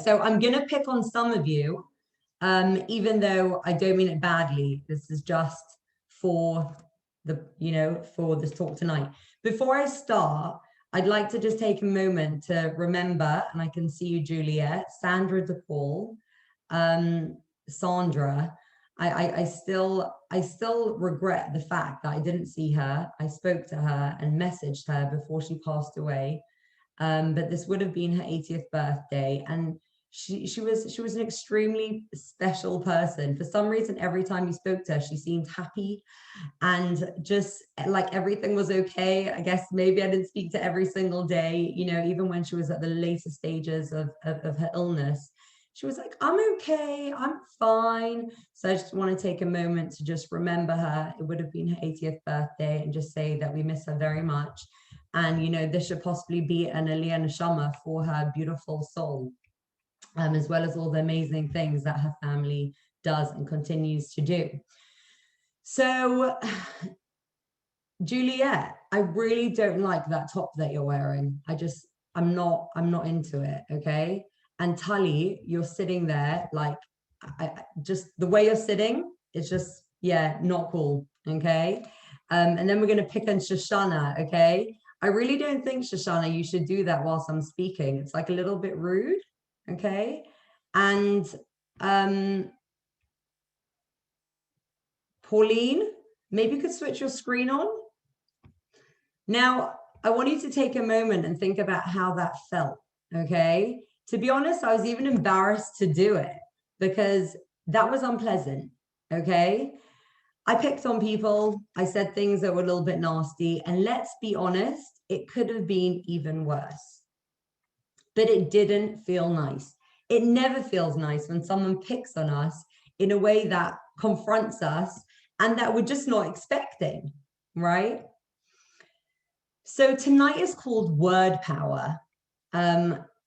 So I'm going to pick on some of you, even though I don't mean it badly. This is just for the, for this talk tonight. Before I start, I'd like to just take a moment to remember, and I can see you, Juliet, Sandra de Paul, Sandra. I still regret the fact that I didn't see her. I spoke to her and messaged her before she passed away. But this would have been her 80th birthday, and she was an extremely special person. For some reason, every time you spoke to her, she seemed happy and just like everything was okay. I guess maybe I didn't speak to every single day, even when she was at the later stages of her illness. She was like, I'm okay, I'm fine. So I just want to take a moment to just remember her. It would have been her 80th birthday, and just say that we miss her very much. And, this should possibly be an aliyah Neshama for her beautiful soul, as well as all the amazing things that her family does and continues to do. So, Juliet, I really don't like that top that you're wearing. I'm not into it, okay? And Tali, you're sitting there like, just the way you're sitting, it's just, not cool, okay? And then we're going to pick on Shoshana, okay? I really don't think, Shoshana, you should do that whilst I'm speaking. It's like a little bit rude, okay? And Pauline, maybe you could switch your screen on. Now, I want you to take a moment and think about how that felt, okay? To be honest, I was even embarrassed to do it because that was unpleasant, okay? I picked on people, I said things that were a little bit nasty, and let's be honest, it could have been even worse. But it didn't feel nice. It never feels nice when someone picks on us in a way that confronts us and that we're just not expecting, right? So tonight is called Word Power.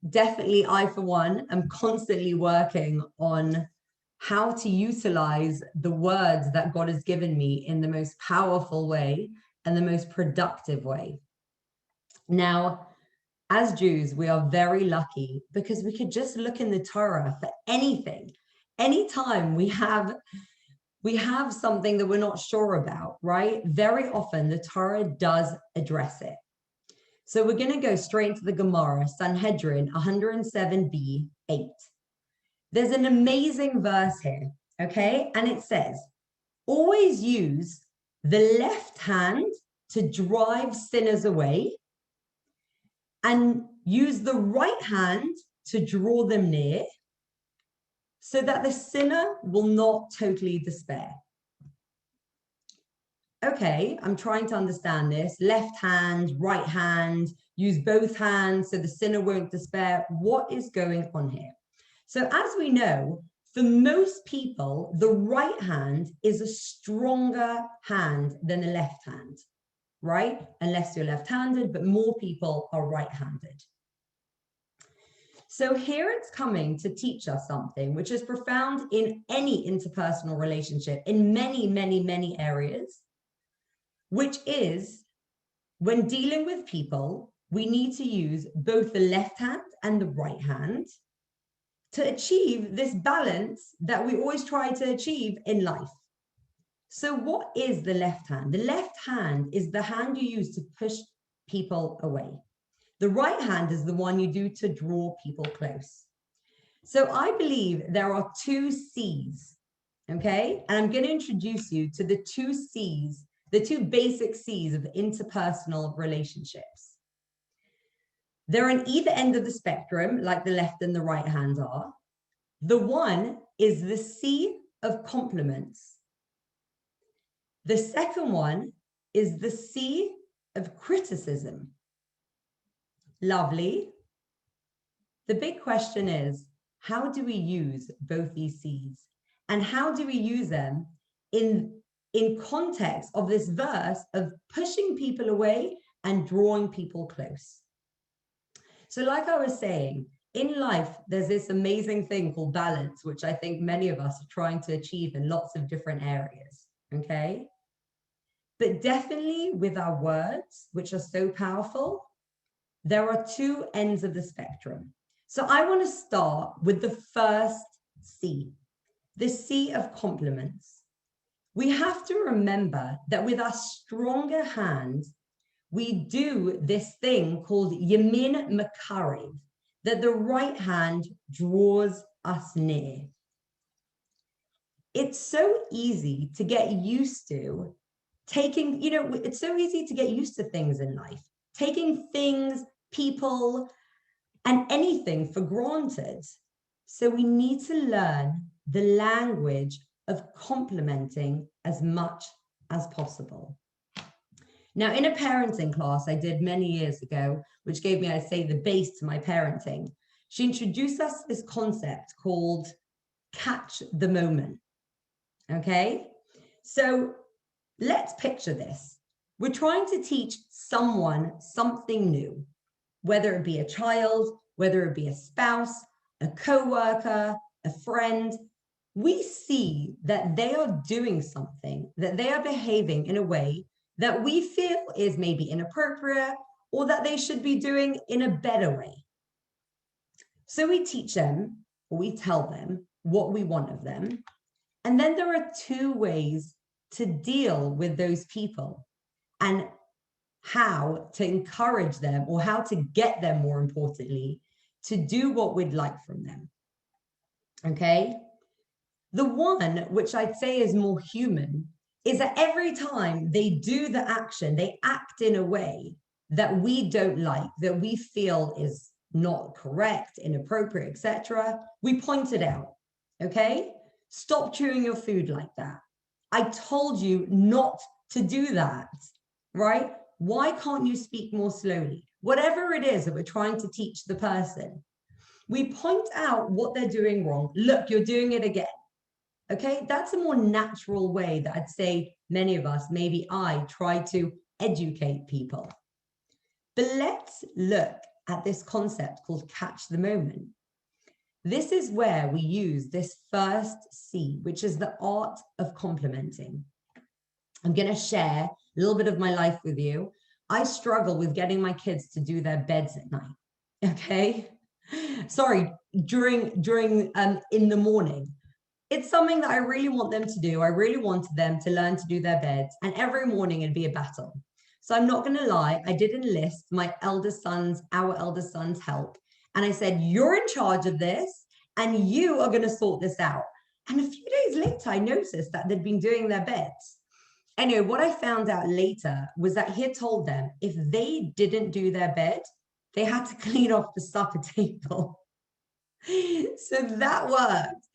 Definitely, I, for one, am constantly working on how to utilize the words that God has given me in the most powerful way and the most productive way. Now, as Jews, we are very lucky because we could just look in the Torah for anything. Anytime we have something that we're not sure about, right? Very often the Torah does address it. So we're going to go straight into the Gemara, Sanhedrin 107b, 8. There's an amazing verse here, okay? And it says, always use the left hand to drive sinners away and use the right hand to draw them near so that the sinner will not totally despair. Okay, I'm trying to understand this. Left hand, right hand, use both hands so the sinner won't despair. What is going on here? So as we know, for most people, the right hand is a stronger hand than the left hand, right? Unless you're left-handed, but more people are right-handed. So here it's coming to teach us something which is profound in any interpersonal relationship in many, many, many areas, which is when dealing with people, we need to use both the left hand and the right hand to achieve this balance that we always try to achieve in life. So what is the left hand? The left hand is the hand you use to push people away. The right hand is the one you do to draw people close. So I believe there are two C's, okay? And I'm going to introduce you to the two C's, the two basic C's of interpersonal relationships. They're on either end of the spectrum, like the left and the right hand are. The one is the C of compliments. The second one is the C of criticism. Lovely. The big question is, how do we use both these C's? And how do we use them in context of this verse of pushing people away and drawing people close? So like I was saying, in life, there's this amazing thing called balance, which I think many of us are trying to achieve in lots of different areas, okay? But definitely with our words, which are so powerful, there are two ends of the spectrum. So I want to start with the first C, the C of compliments. We have to remember that with our stronger hand, we do this thing called Yamin Makarev, that the right hand draws us near. It's so easy to get used to taking, it's so easy to get used to things in life, taking things, people, and anything for granted. So we need to learn the language of complimenting as much as possible. Now, in a parenting class I did many years ago, which gave me, I'd say, the base to my parenting, she introduced us to this concept called catch the moment. Okay? So let's picture this. We're trying to teach someone something new, whether it be a child, whether it be a spouse, a co-worker, a friend. We see that they are doing something, that they are behaving in a way that we feel is maybe inappropriate or that they should be doing in a better way. So we teach them, or we tell them what we want of them. And then there are two ways to deal with those people and how to encourage them, or how to get them, more importantly, to do what we'd like from them. Okay? The one, which I'd say is more human, is that every time they do the action, they act in a way that we don't like, that we feel is not correct, inappropriate, etc., we point it out. Okay? Stop chewing your food like that. I told you not to do that, right? Why can't you speak more slowly? Whatever it is that we're trying to teach the person, we point out what they're doing wrong. Look, you're doing it again. Okay, that's a more natural way that I'd say many of us, maybe I, try to educate people. But let's look at this concept called catch the moment. This is where we use this first C, which is the art of complimenting. I'm going to share a little bit of my life with you. I struggle with getting my kids to do their beds at night. Okay. Sorry, during in the morning. It's something that I really want them to do. I really wanted them to learn to do their beds. And every morning it'd be a battle. So I'm not going to lie. I did enlist our eldest son's help. And I said, you're in charge of this and you are going to sort this out. And a few days later, I noticed that they'd been doing their beds. Anyway, what I found out later was that he had told them if they didn't do their bed, they had to clean off the supper table. So that worked,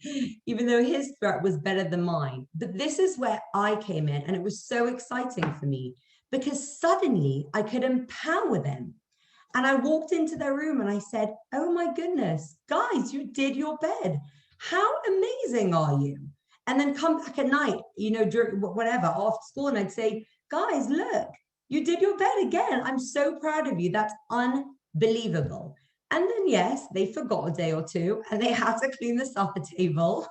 even though his threat was better than mine. But this is where I came in, and it was so exciting for me because suddenly I could empower them. And I walked into their room and I said, oh my goodness, guys, you did your bed. How amazing are you? And then come back at night, during whatever, after school, and I'd say, guys, look, you did your bed again. I'm so proud of you. That's unbelievable. And then, yes, they forgot a day or two and they had to clean the supper table.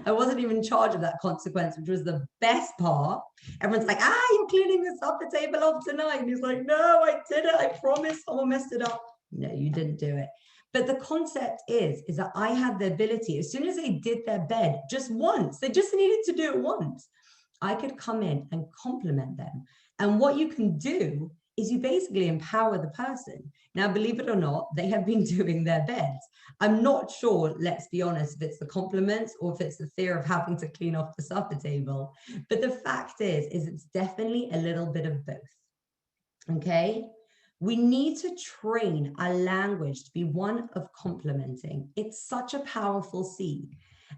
I wasn't even in charge of that consequence, which was the best part. Everyone's like, you're cleaning the supper table off tonight. And he's like, no, I did it. I promise someone messed it up. No, you didn't do it. But the concept is that I had the ability, as soon as they did their bed just once, they just needed to do it once, I could come in and compliment them. And what you can do is you basically empower the person. Now, believe it or not, they have been doing their beds. I'm not sure, let's be honest, if it's the compliments or if it's the fear of having to clean off the supper table. But the fact is it's definitely a little bit of both. Okay? We need to train our language to be one of complimenting. It's such a powerful seed.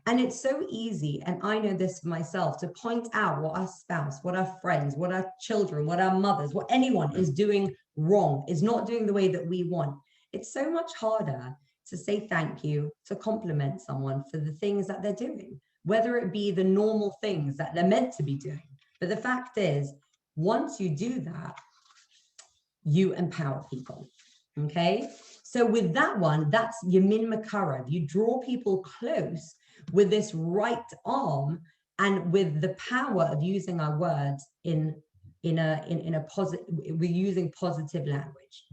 And it's so easy, and I know this for myself, to point out what our spouse, what our friends, what our children, what our mothers, what anyone is doing wrong, is not doing the way that we want. It's so much harder to say thank you, to compliment someone for the things that they're doing, whether it be the normal things that they're meant to be doing. But the fact is, once you do that, you empower people. Okay? So with that one, that's Yamin Makarev. You draw people close with this right arm and with the power of using our words in a positive, we're using positive language.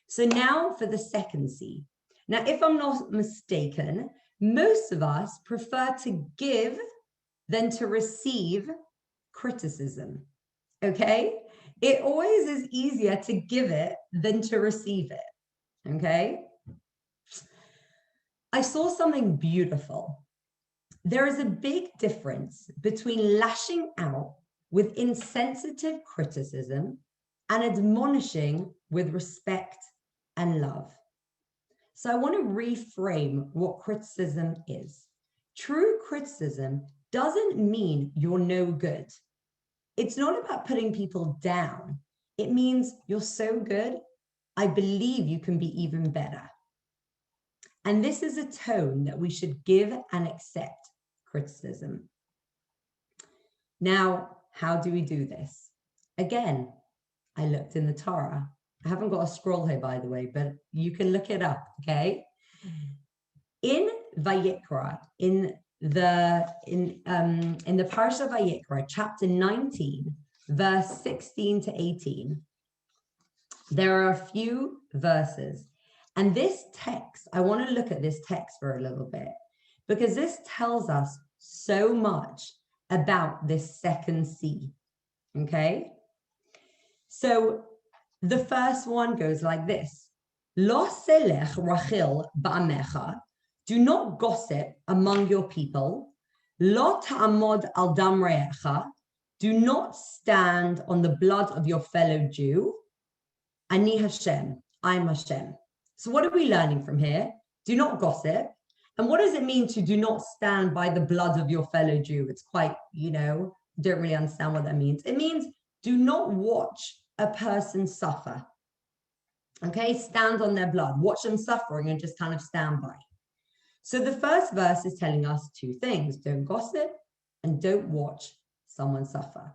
So now for the second C. Now, if I'm not mistaken, most of us prefer to give than to receive criticism, okay? It always is easier to give it than to receive it, okay? I saw something beautiful. There is a big difference between lashing out with insensitive criticism and admonishing with respect and love. So I want to reframe what criticism is. True criticism doesn't mean you're no good. It's not about putting people down. It means you're so good, I believe you can be even better. And this is a tone that we should give and accept criticism. Now, how do we do this? Again, I looked in the Torah. I haven't got a scroll here, by the way, but you can look it up, okay? In Vayikra, in the Parsha Vayikra, chapter 19, verse 16 to 18, there are a few verses. And this text, I want to look at this text for a little bit, because this tells us so much about this second C, okay? So the first one goes like this. Lo selech rachil ba'amecha, do not gossip among your people. Lo ta'amod al dam re'echa, do not stand on the blood of your fellow Jew. Ani Hashem, I'm Hashem. So what are we learning from here? Do not gossip. And what does it mean to do not stand by the blood of your fellow Jew? It's quite, don't really understand what that means. It means do not watch a person suffer. Okay, stand on their blood, watch them suffering and just kind of stand by. So the first verse is telling us two things. Don't gossip and don't watch someone suffer.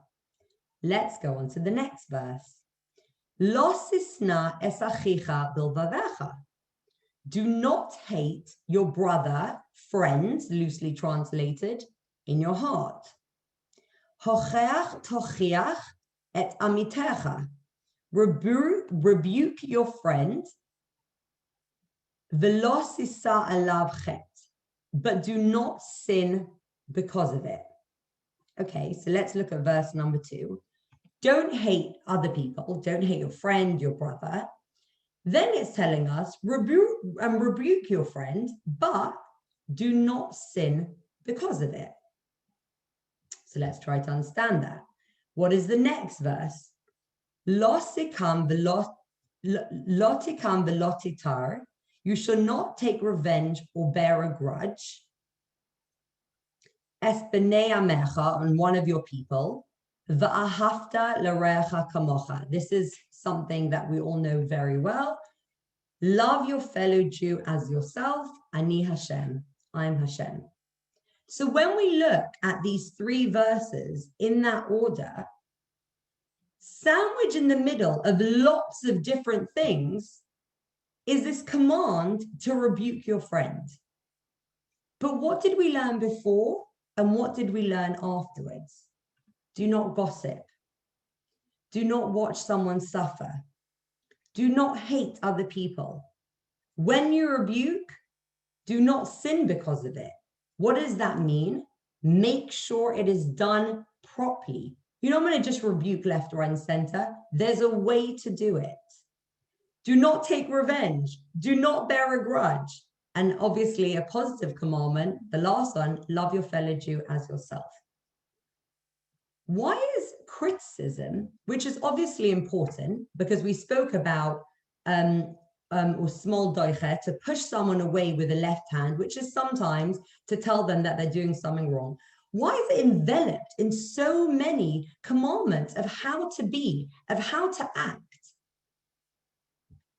Let's go on to the next verse. Lo sisna es achicha bilvavecha. Do not hate your brother, friend, loosely translated, in your heart. Hocheach tochiach et amitecha. Rebuke your friend. Velo sisa alav chet. But do not sin because of it. Okay, so let's look at verse number 2. Don't hate other people. Don't hate your friend, your brother. Then it's telling us, rebuke your friend, but do not sin because of it. So let's try to understand that. What is the next verse? Lo tikam velotitar. You shall not take revenge or bear a grudge. Es b'nei amecha, on one of your people. Va'ahavta l'recha kamocha. This is something that we all know very well. Love your fellow Jew as yourself. Ani Hashem. I'm Hashem. So when we look at these 3 verses in that order, sandwiched in the middle of lots of different things is this command to rebuke your friend. But what did we learn before and what did we learn afterwards? Do not gossip. Do not watch someone suffer. Do not hate other people. When you rebuke, do not sin because of it. What does that mean? Make sure it is done properly. You're not going to just rebuke left, right, and center. There's a way to do it. Do not take revenge. Do not bear a grudge. And obviously a positive commandment, the last one, love your fellow Jew as yourself. Why is criticism, which is obviously important because we spoke about or small doiche, to push someone away with the left hand, which is sometimes to tell them that they're doing something wrong. Why is it enveloped in so many commandments of how to be, of how to act?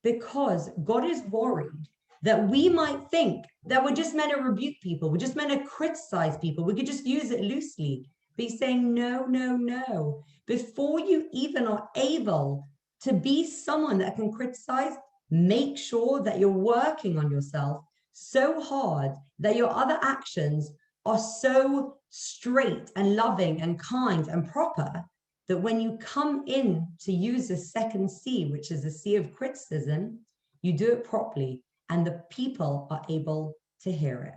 Because God is worried that we might think that we're just meant to rebuke people, we're just meant to criticize people, we could just use it loosely. But he's saying, no, no, no. Before you even are able to be someone that can criticize, make sure that you're working on yourself so hard that your other actions are so straight and loving and kind and proper that when you come in to use the second C, which is the C of criticism, you do it properly and the people are able to hear it.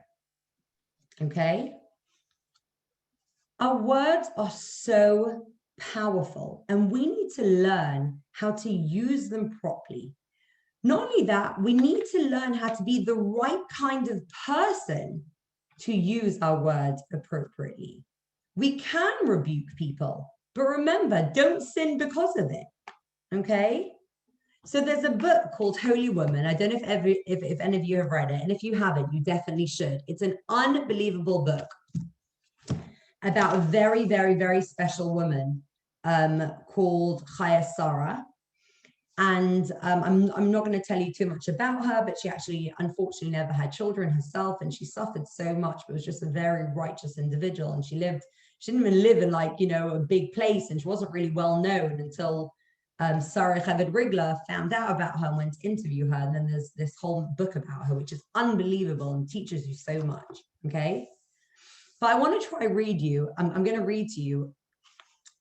Okay? Our words are so powerful, and we need to learn how to use them properly. Not only that, we need to learn how to be the right kind of person to use our words appropriately. We can rebuke people, but remember, don't sin because of it. Okay? So there's a book called Holy Woman. I don't know if any of you have read it, and if you haven't, you definitely should. It's an unbelievable book about a very, very, very special woman called Chaya Sarah. And I'm not going to tell you too much about her, but she actually, unfortunately, never had children herself, and she suffered so much, but was just a very righteous individual. And she didn't even live in, like, you know, a big place, and she wasn't really well known until Sarah Chaved Rigler found out about her and went to interview her. And then there's this whole book about her, which is unbelievable and teaches you so much. Okay. But I want to try read you. I'm going to read to you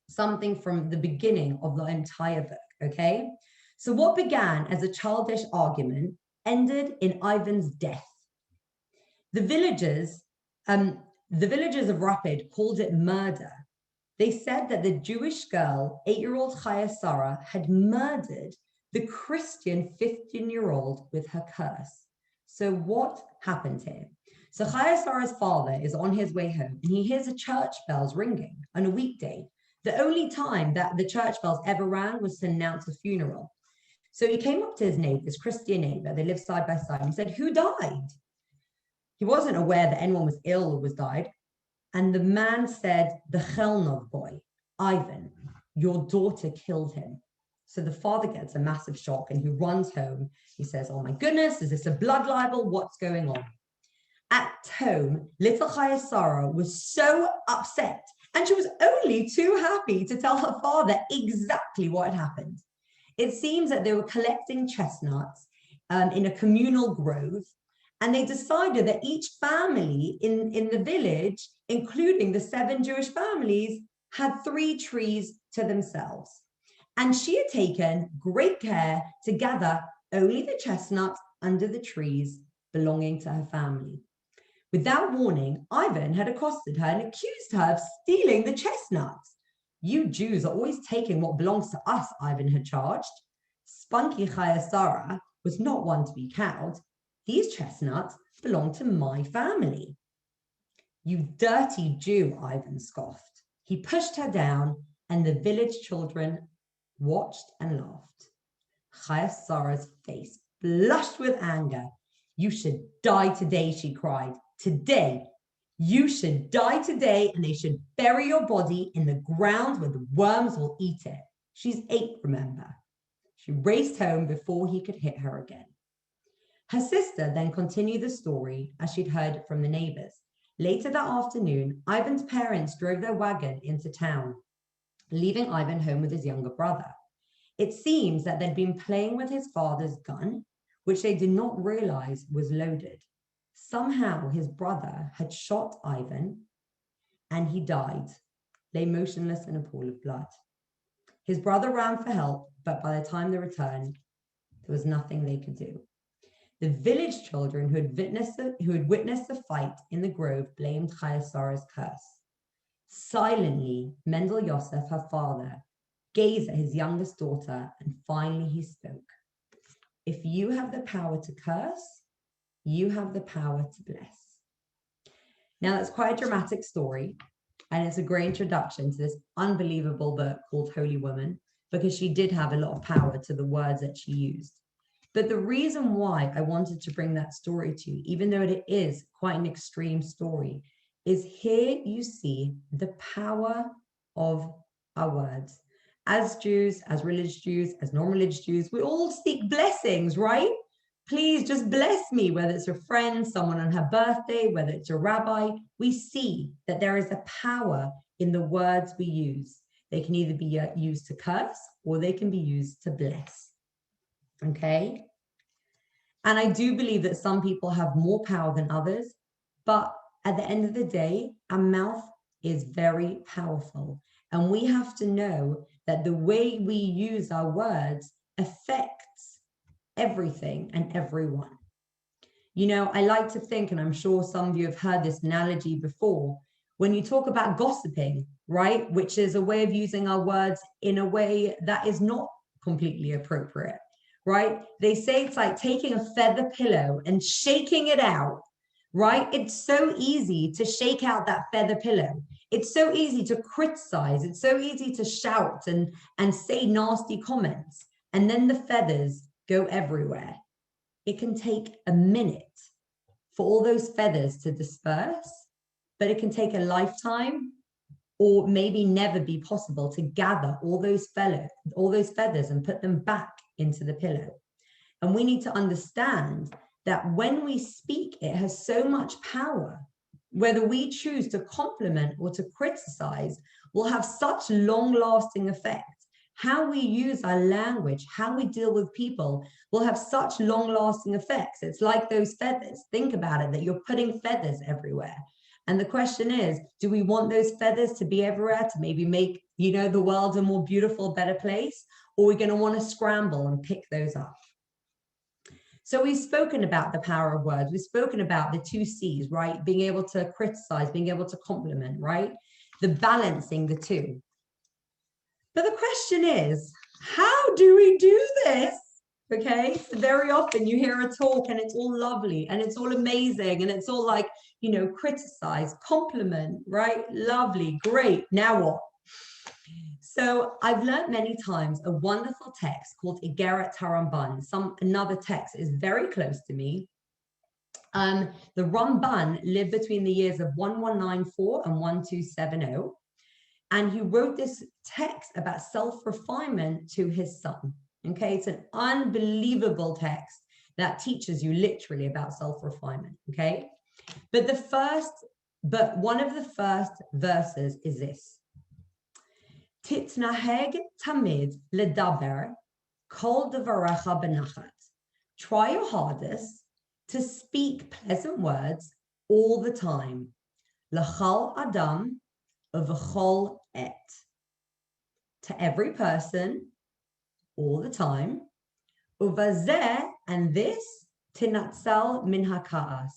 something from the beginning of the entire book. Okay. So what began as a childish argument ended in Ivan's death. The villagers of Rapid called it murder. They said that the Jewish girl, 8-year-old Chaya Sarah, had murdered the Christian 15-year-old with her curse. So what happened here? So Chaya Sarah's father is on his way home, and he hears the church bells ringing on a weekday. The only time that the church bells ever rang was to announce a funeral. So he came up to his neighbor, his Christian neighbor, they lived side by side, and he said, "Who died?" He wasn't aware that anyone was ill or was died. And the man said, "The Chelnov boy, Ivan, your daughter killed him." So the father gets a massive shock and he runs home. He says, "Oh my goodness, is this a blood libel? What's going on?" At home, little Chaya Sarah was so upset, and she was only too happy to tell her father exactly what had happened. It seems that they were collecting chestnuts in a communal grove, and they decided that each family in the village, including the 7 Jewish families, had 3 trees to themselves. And she had taken great care to gather only the chestnuts under the trees belonging to her family. Without warning, Ivan had accosted her and accused her of stealing the chestnuts. "You Jews are always taking what belongs to us," Ivan had charged. Spunky Chaya Sarah was not one to be cowed. "These chestnuts belong to my family." "You dirty Jew," Ivan scoffed. He pushed her down, and the village children watched and laughed. Chaya Sarah's face blushed with anger. "You should die today," she cried. "Today. You should die today, and they should bury your body in the ground where the worms will eat it." She's 8, remember. She raced home before he could hit her again. Her sister then continued the story as she'd heard from the neighbors. Later that afternoon, Ivan's parents drove their wagon into town, leaving Ivan home with his younger brother. It seems that they'd been playing with his father's gun, which they did not realize was loaded. Somehow his brother had shot Ivan, and he died, lay motionless in a pool of blood. His brother ran for help, but by the time they returned, there was nothing they could do. The village children who had witnessed the fight in the grove blamed Chaya Sarah's curse. Silently, Mendel Yosef, her father, gazed at his youngest daughter, and finally he spoke. "If you have the power to curse, you have the power to bless." Now, that's quite a dramatic story, and it's a great introduction to this unbelievable book called Holy Woman, because she did have a lot of power to the words that she used. But the reason why I wanted to bring that story to you, even though it is quite an extreme story, is here you see the power of our words. As Jews, as religious Jews, as non-religious Jews, we all seek blessings, right? Please just bless me, whether it's a friend, someone on her birthday, whether it's a rabbi. We see that there is a power in the words we use. They can either be used to curse or they can be used to bless. Okay? And I do believe that some people have more power than others, but at the end of the day, our mouth is very powerful. And we have to know that the way we use our words affects everything and everyone. You know, I like to think, and I'm sure some of you have heard this analogy before, when you talk about gossiping, right, which is a way of using our words in a way that is not completely appropriate, right? They say it's like taking a feather pillow and shaking it out, right? It's so easy to shake out that feather pillow. It's so easy to criticize. It's so easy to shout and say nasty comments. And then the feathers go everywhere. It can take a minute for all those feathers to disperse, but it can take a lifetime or maybe never be possible to gather all those feathers and put them back into the pillow. And we need to understand that when we speak, it has so much power. Whether we choose to compliment or to criticize will have such long-lasting effects. How we use our language, how we deal with people will have such long-lasting effects. It's like those feathers. Think about it, that you're putting feathers everywhere. And the question is, do we want those feathers to be everywhere to maybe make, you know, the world a more beautiful, better place? Or are we going to want to scramble and pick those up? So we've spoken about the power of words. We've spoken about the 2 C's, right? Being able to criticize, being able to compliment, right? The balancing the two. But the question is, how do we do this? Okay, so very often you hear a talk and it's all lovely and it's all amazing and it's all like, you know, criticize, compliment, right? Lovely, great. Now what? So I've learned many times a wonderful text called Igeret Haramban. Another text is very close to me. The Ramban lived between the years of 1194 and 1270. And he wrote this text about self-refinement to his son. Okay, it's an unbelievable text that teaches you literally about self-refinement. Okay, but one of the first verses is this: Titnaheg tamid ledaber kol devarecha benachat. Try your hardest to speak pleasant words all the time. L'chal adam uv'chol et. To every person, all the time. Uvazeh, and this, tinatzal min hakaas.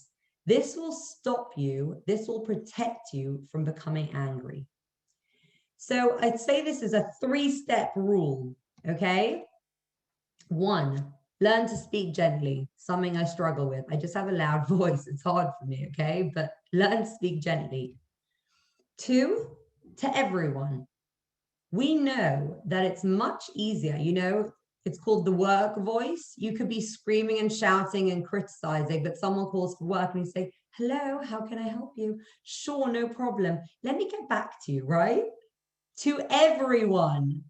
This will stop you, this will protect you from becoming angry. So I'd say this is a 3-step rule, okay? 1, learn to speak gently, something I struggle with. I just have a loud voice, it's hard for me, okay? But learn to speak gently. 2, to everyone. We know that it's much easier, you know, it's called the work voice. You could be screaming and shouting and criticizing, but someone calls for work and you say, hello, how can I help you? Sure, no problem. Let me get back to you, right? To everyone,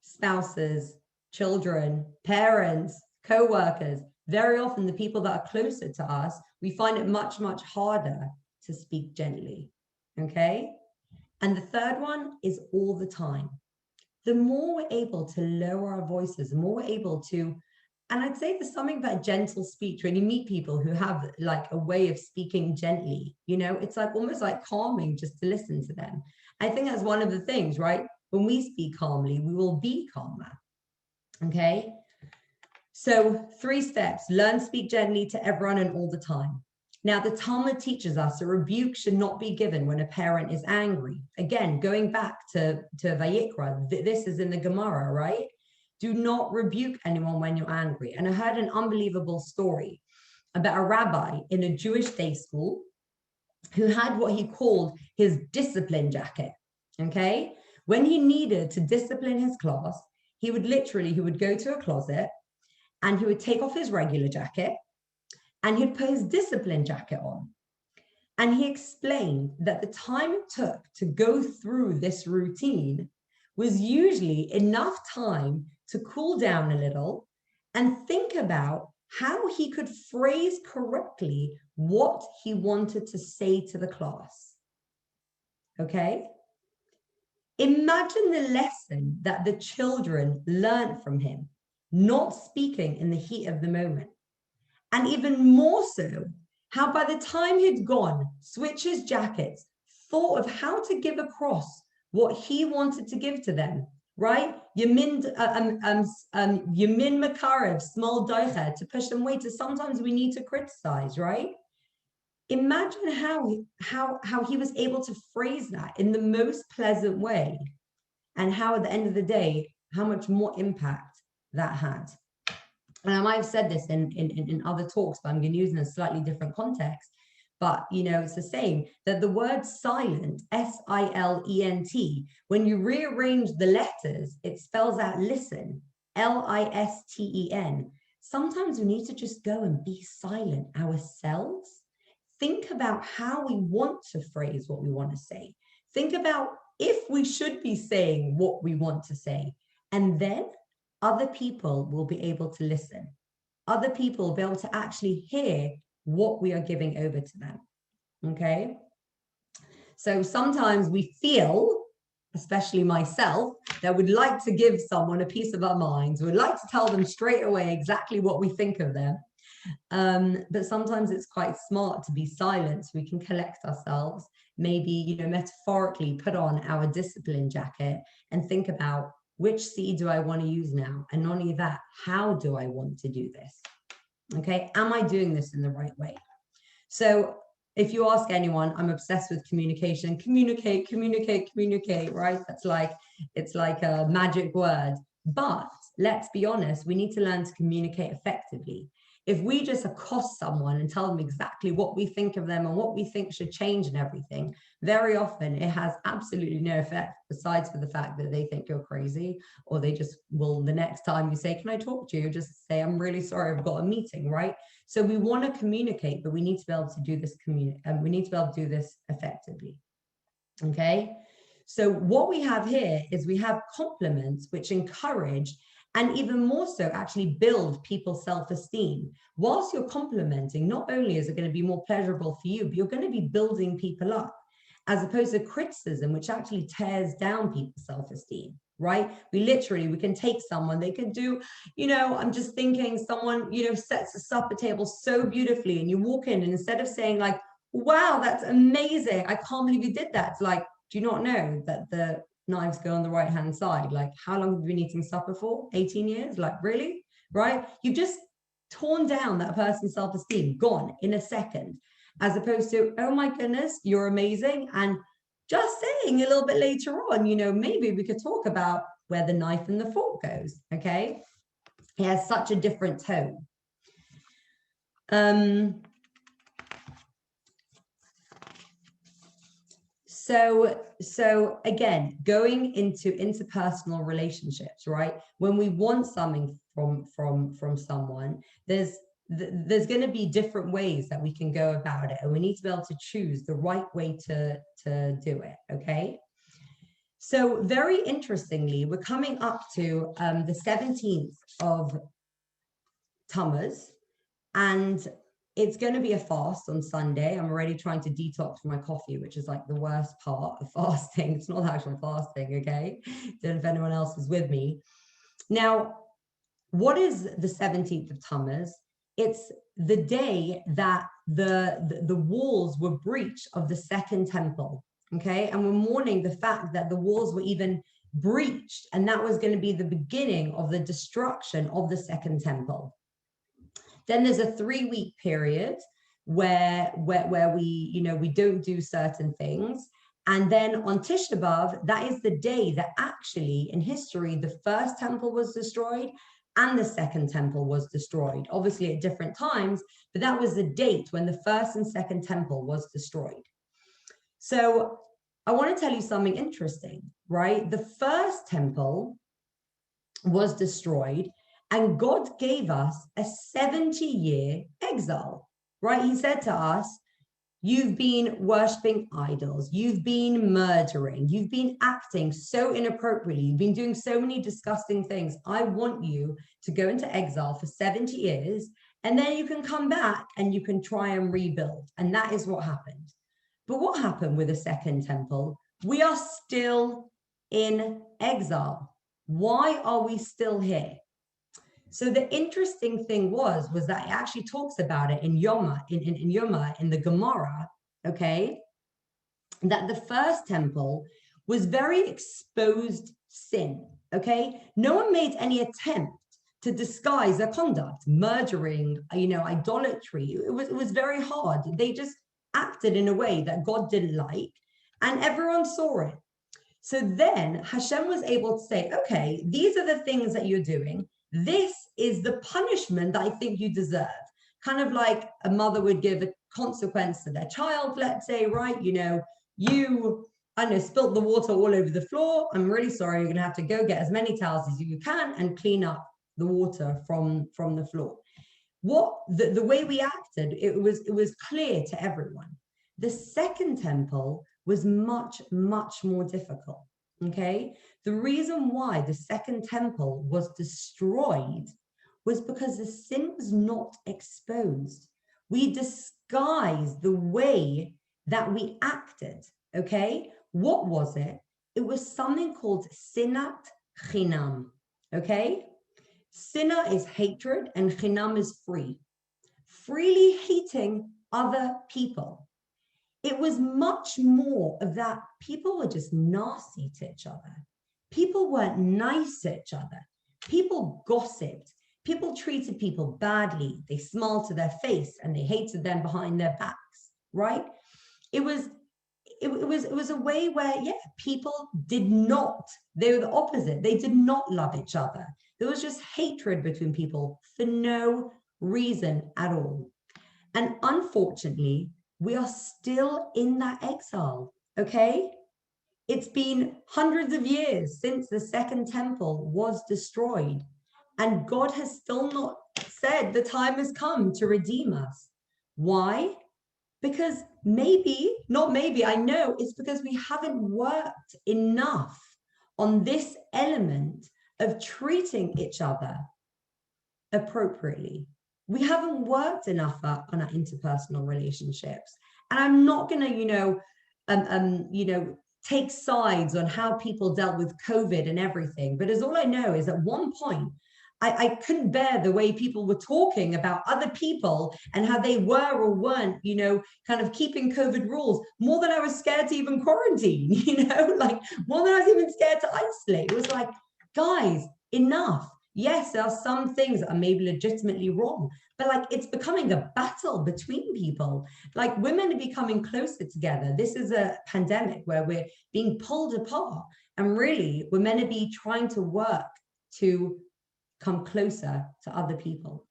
spouses, children, parents, co-workers, very often the people that are closer to us, we find it much, much harder to speak gently, okay? And the third one is all the time. The more we're able to lower our voices, the more we're able to, and I'd say there's something about gentle speech when you meet people who have like a way of speaking gently, you know, it's like almost like calming just to listen to them. I think that's one of the things, right? When we speak calmly, we will be calmer, okay? So 3 steps: learn to speak gently to everyone and all the time. Now, the Talmud teaches us a rebuke should not be given when a parent is angry. Again, going back to Vayikra, this is in the Gemara, right? Do not rebuke anyone when you're angry. And I heard an unbelievable story about a rabbi in a Jewish day school who had what he called his discipline jacket, okay? When he needed to discipline his class, he would go to a closet and he would take off his regular jacket and he'd put his discipline jacket on. And he explained that the time it took to go through this routine was usually enough time to cool down a little and think about how he could phrase correctly what he wanted to say to the class. Okay? Imagine the lesson that the children learned from him, not speaking in the heat of the moment. And even more so, how by the time he'd gone, switched his jackets, thought of how to give across what he wanted to give to them, right? Yamin Makarev, small doicha, to push them away, to sometimes we need to criticize, right? Imagine how he was able to phrase that in the most pleasant way, and how at the end of the day, how much more impact that had. And I might have said this in other talks, but I'm going to use it in a slightly different context. But, you know, it's the same, that the word silent, silent, when you rearrange the letters, it spells out listen, listen. Sometimes we need to just go and be silent ourselves. Think about how we want to phrase what we want to say. Think about if we should be saying what we want to say. And then other people will be able to listen. Other people will be able to actually hear what we are giving over to them. Okay? So sometimes we feel, especially myself, that we'd like to give someone a piece of our minds. We'd like to tell them straight away exactly what we think of them. But sometimes it's quite smart to be silent so we can collect ourselves, maybe, you know, metaphorically put on our discipline jacket and think about, which seed do I want to use now? And not only that, how do I want to do this? Okay, am I doing this in the right way? So if you ask anyone, I'm obsessed with communication. Communicate, right? It's like a magic word. But let's be honest, we need to learn to communicate effectively. If we just accost someone and tell them exactly what we think of them and what we think should change and everything, very often it has absolutely no effect, besides for the fact that they think you're crazy, or they just will, the next time you say, can I talk to you? Just say, I'm really sorry, I've got a meeting, right? So we want to communicate, but we need to be able to do this we need to be able to do this effectively. Okay? So what we have here is we have compliments which encourage and even more so actually build people's self-esteem. Whilst you're complimenting, not only is it going to be more pleasurable for you, but you're going to be building people up, as opposed to criticism, which actually tears down people's self-esteem, right? We can take someone, they could do, you know, I'm just thinking someone, you know, sets a supper table so beautifully, and you walk in and instead of saying like, wow, that's amazing, I can't believe you did that, it's like, do you not know that the knives go on the right hand side? Like, how long have you been eating supper for? 18 years? Like, really? Right? You've just torn down that person's self-esteem, gone in a second, as opposed to, oh my goodness, you're amazing. And just saying a little bit later on, you know, maybe we could talk about where the knife and the fork goes. Okay. It has such a different tone. So again, going into interpersonal relationships, right? When we want something from someone, there's going to be different ways that we can go about it, and we need to be able to choose the right way to do it. Okay. So very interestingly, we're coming up to the 17th of Tammuz, and it's going to be a fast on Sunday. I'm already trying to detox from my coffee, which is like the worst part of fasting. It's not actual fasting, okay? Don't know if anyone else is with me. Now, what is the 17th of Tammuz? It's the day that the walls were breached of the second temple, okay? And we're mourning the fact that the walls were even breached, and that was going to be the beginning of the destruction of the second temple. Then there's a 3-week period where we, you know, we don't do certain things. And then on Tisha B'Av, that is the day that actually in history, the first temple was destroyed and the second temple was destroyed, obviously at different times, but that was the date when the first and second temple was destroyed. So I want to tell you something interesting, right? The first temple was destroyed, and God gave us a 70-year exile, right? He said to us, you've been worshiping idols, you've been murdering, you've been acting so inappropriately, you've been doing so many disgusting things. I want you to go into exile for 70 years, and then you can come back and you can try and rebuild. And that is what happened. But what happened with the second temple? We are still in exile. Why are we still here? So the interesting thing was that it actually talks about it in Yoma, in the Gemara, okay, that the first temple was very exposed sin, okay? No one made any attempt to disguise their conduct, murdering, idolatry. It was very hard. They just acted in a way that God didn't like, and everyone saw it. So then Hashem was able to say, okay, these are the things that you're doing. This is the punishment that I think you deserve. Kind of like a mother would give a consequence to their child, let's say, right? You spilt the water all over the floor. I'm really sorry. You're going to have to go get as many towels as you can and clean up the water from the floor. The way we acted, it was clear to everyone. The second temple was much, much more difficult, okay? The reason why the second temple was destroyed was because the sin was not exposed. We disguised the way that we acted, okay? What was it? It was something called sinat chinam, okay? Sinah is hatred and chinam is free. Freely hating other people. It was much more of that. People were just nasty to each other. People weren't nice to each other. People gossiped. People treated people badly. They smiled to their face and they hated them behind their backs, right? It was a way where, people did not, they were the opposite. They did not love each other. There was just hatred between people for no reason at all. And unfortunately, we are still in that exile, okay? It's been hundreds of years since the second temple was destroyed, and God has still not said the time has come to redeem us. Why? Because I know it's because we haven't worked enough on this element of treating each other appropriately. We haven't worked enough on our interpersonal relationships. And I'm not going to, take sides on how people dealt with COVID and everything. But as all I know is at one point, I couldn't bear the way people were talking about other people and how they were or weren't, kind of keeping COVID rules more than I was scared to even quarantine, like more than I was even scared to isolate. It was like, guys, enough. Yes, there are some things that are maybe legitimately wrong, but like it's becoming a battle between people. Like women are becoming closer together. This is a pandemic where we're being pulled apart, and really we're meant to be trying to work to come closer to other people.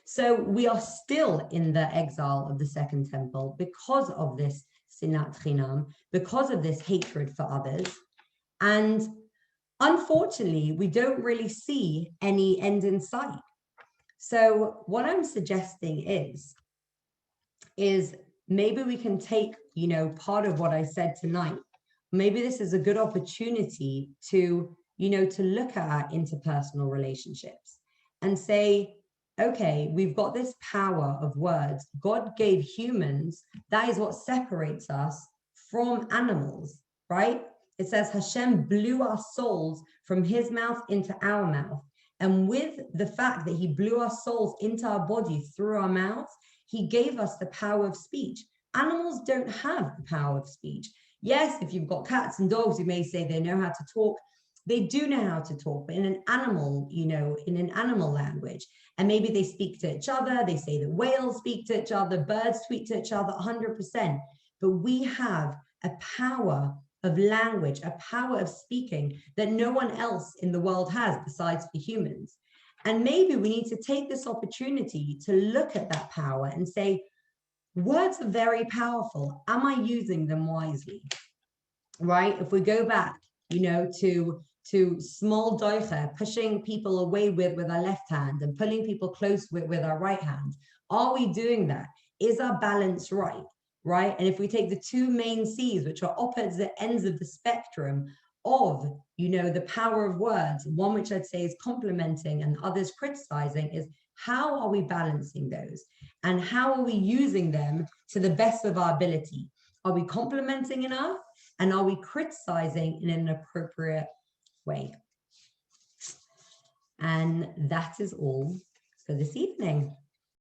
So we are still in the exile of the second temple because of this sinat chinam, because of this hatred for others. And unfortunately, we don't really see any end in sight. So what I'm suggesting is maybe we can take, part of what I said tonight. Maybe this is a good opportunity to look at our interpersonal relationships and say, okay, we've got this power of words. God gave humans. That is what separates us from animals, right? It says Hashem blew our souls from his mouth into our mouth. And with the fact that he blew our souls into our body through our mouths, he gave us the power of speech. Animals don't have the power of speech. Yes, if you've got cats and dogs, you may say they know how to talk. They do know how to talk, but in an animal, in an animal language. And maybe they speak to each other. They say that whales speak to each other, birds speak to each other 100%. But we have a power of language, a power of speaking that no one else in the world has besides for humans. And maybe we need to take this opportunity to look at that power and say, words are very powerful. Am I using them wisely? Right? If we go back, to small doicha, pushing people away with our left hand and pulling people close with our right hand. Are we doing that? Is our balance right? Right? And if we take the two main C's, which are opposite ends of the spectrum of, the power of words, one which I'd say is complimenting and others criticizing, is how are we balancing those? And how are we using them to the best of our ability? Are we complimenting enough? And are we criticizing in an appropriate way? And that is all for this evening.